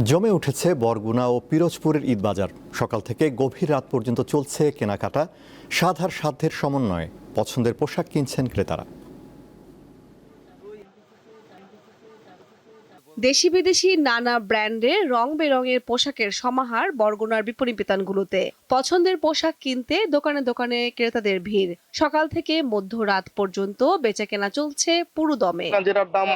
জমে উঠেছে বরগুনা ও পিরোজপুরের ঈদ বাজার। সকাল থেকে গভীর রাত পর্যন্ত চলছে কেনাকাটা। স্বাদ আর সাধ্যের সমন্বয়ে পছন্দের পোশাক কিনছেন ক্রেতারা। দেশি বিদেশি নানা ব্র্যান্ডের রং বেরঙের পোশাকের সমাহার বরগুনার বিপণিবিতানগুলোতে। পছন্দের পোশাক কিনতে দোকানে দোকানে ক্রেতাদের ভিড়। সকাল থেকে মধ্যরাত পর্যন্ত বেচাকেনা চলছে পুরো দমে। যেটার দাম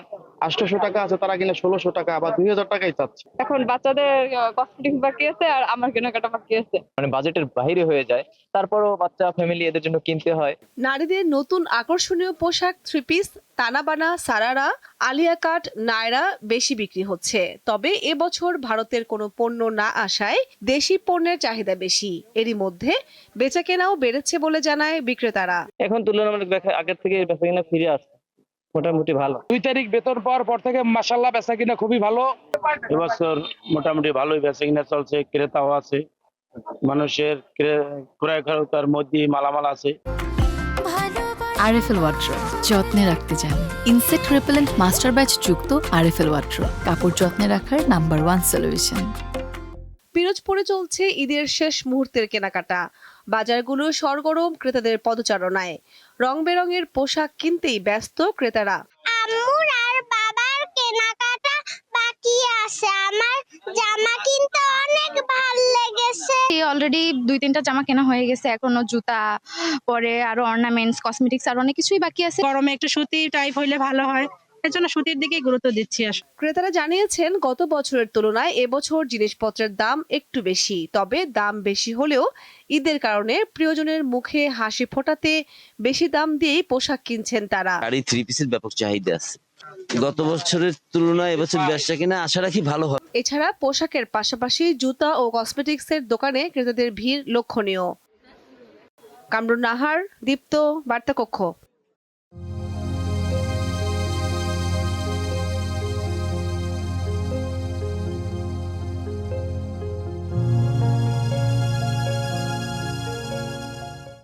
800 টাকা আছে তারা কিনে 1600 টাকা আবার 2000 টাকাই চাচ্ছে। এখন বাচ্চাদের কসমেটিক্স বাকি আছে আর আমার কেনাকাটা বাকি আছে। মানে বাজেটের বাইরে হয়ে যায়, তারপরও বাচ্চা ফ্যামিলি এদের জন্য কিনতে হয়। নারীদের নতুন আকর্ষণীয় পোশাক থ্রি পিস, তানাবানা, সারারা, আলিয়া কাট, নায়রা বেশি বিক্রি হচ্ছে। তবে এবছর ভারতের কোনো পণ্য না আসায় দেশি পণ্যের চাহিদা বেশি। এরই মধ্যে বেচাকেনাও বেড়েছে বলে জানায় বিক্রেতারা। এখন তুলনামূলক আগের থেকে বেচাকেনা ফিরে আসছে মোটামুটি ভালো। 2 তারিখ বেতন পাওয়ার পর থেকে মাশাআল্লাহ বেচাকেনা খুবই ভালো। এবছর মোটামুটি ভালোই বেচাকেনা চলছে, ক্রেতাও আছে, মানুষের ক্রয় ক্ষমতার মধ্যে মালামাল আছে। আরএফএল ওয়াট্রো যত্নে রাখতে জানি। ইনসেক্ট রিপেলেন্ট মাস্টার ব্যাচ যুক্ত আরএফএল ওয়াট্রো কাপড় যত্নে রাখার নাম্বার 1 সলিউশন। পিরোজপুরে চলছে ঈদের শেষ মুহূর্তের কেনাকাটা। বাজারগুলো সরগরম ক্রেতাদের পদচারণায়। রং বেরঙের পোশাক কিনতেই ব্যস্ত ক্রেতারা। আম্মুর আর বাবার কেনাকাটা বাকি আছে। আমার জামা কিনতে অনেক ভালো লেগেছে। অলরেডি 2-3টা জামা কেনা হয়ে গেছে, এখনো জুতা, পরে আরো অর্নামেন্টস, কসমেটিক্স আর অনেক কিছুই বাকি আছে। গরমে একটু সুতি টাইপ হইলে ভালো হয়, এর জন্য সুতির দিকেই গুরুত্ব দিচ্ছি। ক্রেতারা জানিয়েছেন গত বছরের তুলনায় এবছর জিনিসপত্রের দাম একটু বেশি। তবে দাম বেশি হলেও ঈদের কারণে প্রিয়জনের মুখে হাসি ফোটাতে বেশি দাম দিয়েই পোশাক কিনছেন তারা। শাড়ি থ্রি পিসের ব্যাপক চাহিদা আছে। গত বছরের তুলনায় এবছর বেচা কিনা আশা রাখি ভালো হবে। এছাড়া পোশাকের পাশাপাশি জুতা ও কসমেটিক্সের দোকানে ক্রেতাদের ভিড় লক্ষণীয়। কামরুন নাহার, দীপ্ত, বার্তা কক্ষ।